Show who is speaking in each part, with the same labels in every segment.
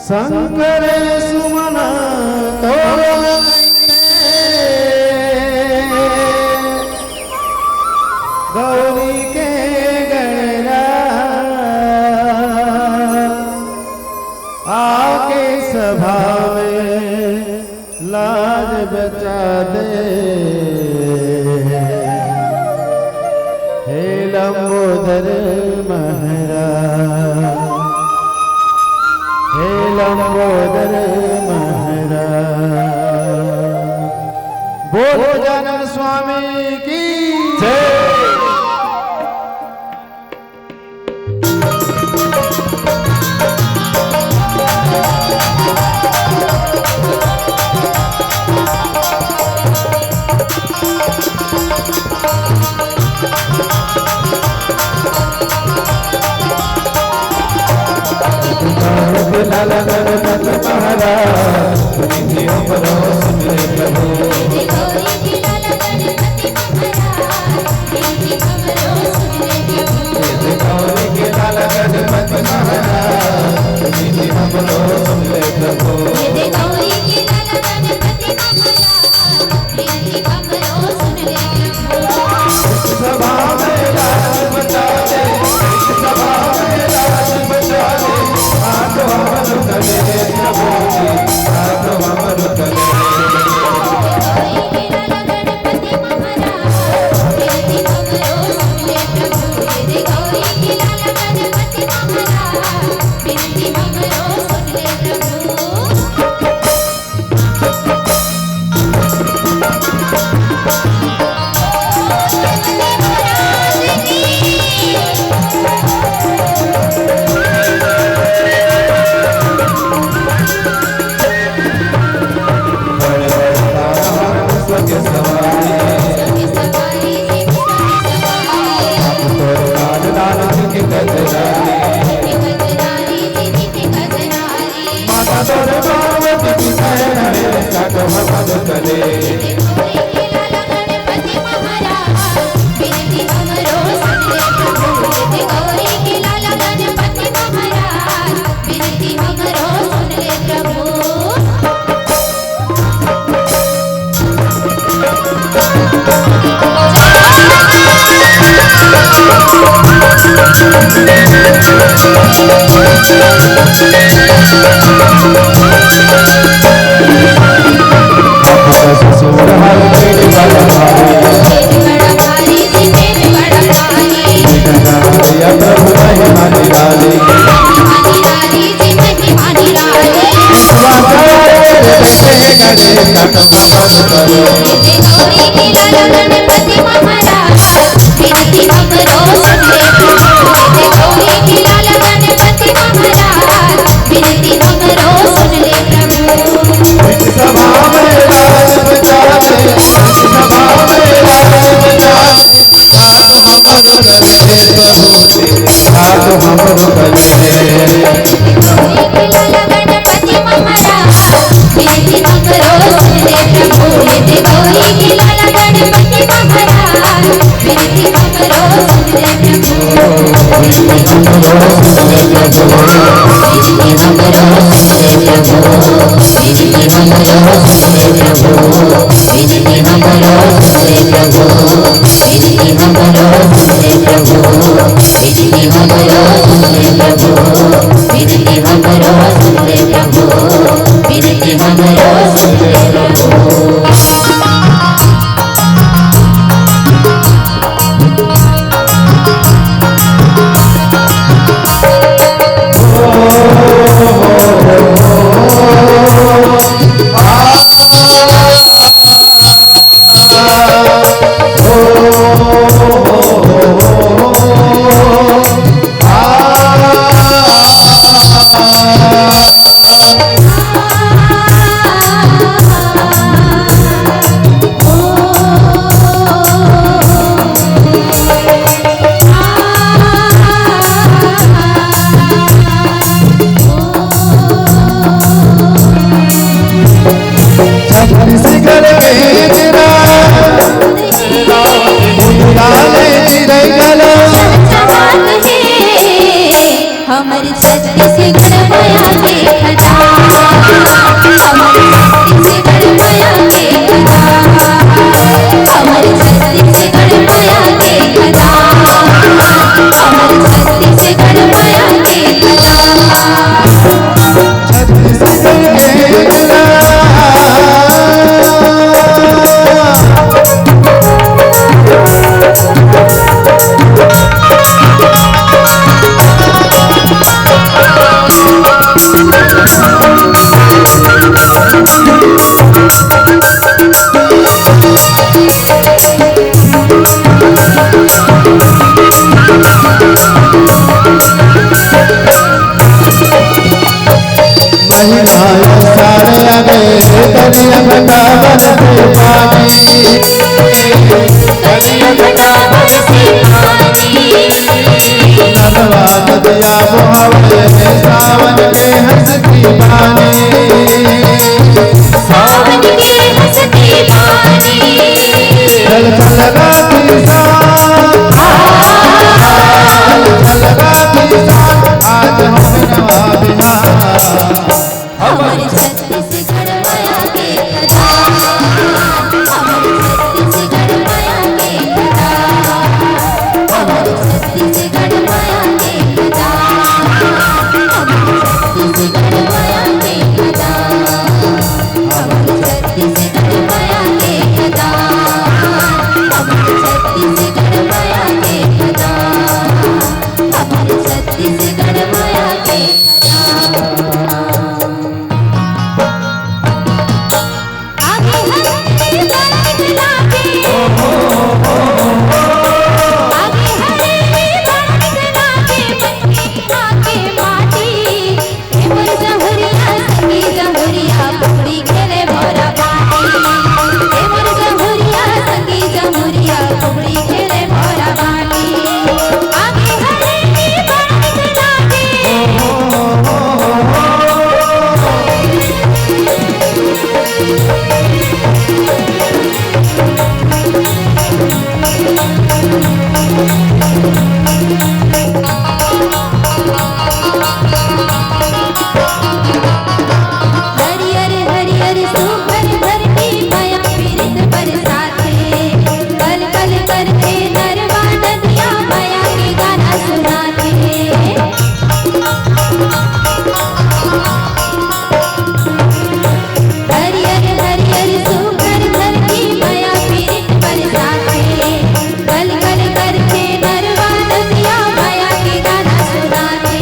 Speaker 1: शंकर सुमन तो गौरी के गणरा आके सभा में लाज बचा दे। हे लंबोदर महाराज, हे लंबोदर महाराज, बोलो जानन स्वामी की जय। लाल गणपति महाराज निधियों पर सुन ले प्रभु। गौरी की लाल गणपति महाराज निधि खबरों सुन ले प्रभु। गौरी की लाल गणपति महाराज निधि खबरों सुन ले प्रभु। गौरी की लाल गणपति महाराज निधि खबरों सुन ले प्रभु। सभा में लाज बचा दे, सभा में लाज बचा दे। आतो हमर तले प्रभु जी, आतो हमर तले। गौरी की लाल गणपति महाराज निधि खबरों सुन ले प्रभु। गौरी की लाल गणपति महाराज निधि खबरों सुन ले प्रभु।
Speaker 2: लाल सावन के हंसती बानी,
Speaker 1: सावन के हंसती बानी।
Speaker 2: चल चल गाती साथ, चल गाती साथ, आज हम नवा बिहार।
Speaker 1: हमारे छत्तीसगढ़ माया के खजान, हमारे छत्तीसगढ़ माया के खजान, हमारे छत्तीसगढ़ माया के खजान, हमारे छत्तीसगढ़ माया के खजान, हमारे छत्तीसगढ़ माया के खजान, हमारे छत्तीसगढ़ माया के खजान, हमारे छत्तीसगढ़ माया के आगे हरे बरगद लागे, आगे हरे बरगद लागे, बंगीला के माटी। हेमर जहुरिया संगी जहुरिया पुकड़ी खेले मोरा बाटी, हेमर जहुरिया संगी जहुरिया पुकड़ी खेले मोरा बाटी। आगे हरे बरगद लागे, हरियर हरियर सुपर धरती माया पीरित बरसाते, कल कल करके नरवा नदिया माया के गाना सुनाते। हरियर हरियर सुपर धरती माया पीरित बरसाते, कल कल करके नरवा नदिया माया के गाना सुनाते।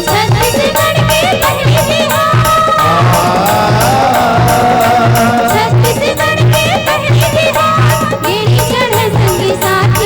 Speaker 1: छत्तीसगढ़ के पहली छत्तीसगढ़ के पहली बिहार, गेड़ी चढ़े संगी साथ।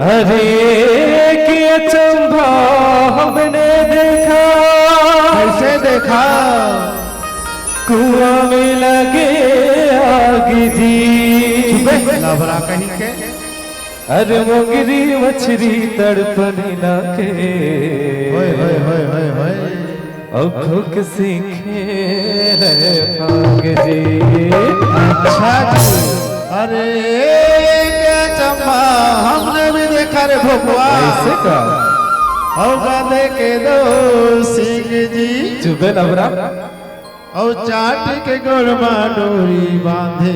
Speaker 1: अरे के चंबा हमने देखा,
Speaker 2: कैसे देखा?
Speaker 1: कुआं में लगे आग जी।
Speaker 2: लबरा कहीं के।
Speaker 1: अरे मोगरी मछली तड़पने लाके,
Speaker 2: होय होय होय होय होय।
Speaker 1: आँखों के सीखे रहे भाग जी।
Speaker 2: अच्छा जी। अरे क्या चंपा हमने भी देखा रे भोपवा।
Speaker 1: ऐसे का
Speaker 2: होगा देखे दो सिंह जी।
Speaker 1: चुबे लबरा
Speaker 2: और चाट के गोरमा डोरी बांधे,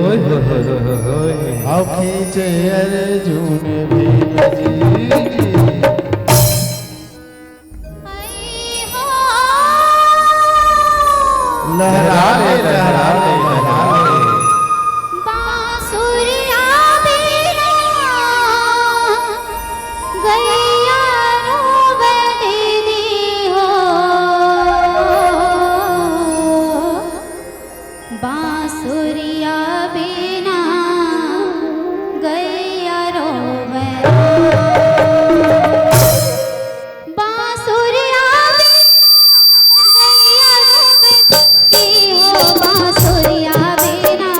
Speaker 1: ओए होए होए होए।
Speaker 2: और खींचे अर्जुन भी जी। लहरा ले लहरा ले लहरा ले।
Speaker 3: बांसुरिया बिना गैया रोवे दीदी हो, बांसुरिया बिना गैया रोवे, बांसुरिया गैया रोवे दीदी हो, बांसुरिया बिना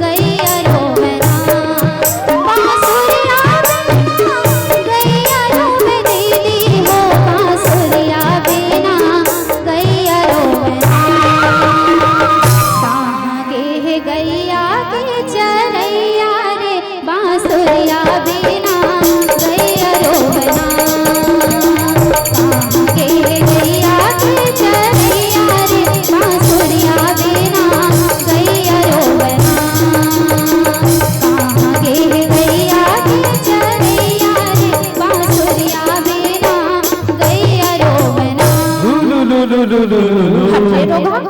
Speaker 3: गैया रोवे ना, बांसुरिया बिना गैया रोवे दीदी हो, बांसुरिया बिना गैया रोवे ना। कहाँ गे गैया के चरैया रे, बांसुरिया बिना गैया रोवे ना, कहाँ गे गैया के चरैया रे, बांसुरिया बिना गैया रोवे ना, कहाँ गे गैया के चरैया रे, बांसुरिया बिना गैया रोवे ना।
Speaker 1: लू लू लू लू लू लू लू।
Speaker 3: हाथ में रोगा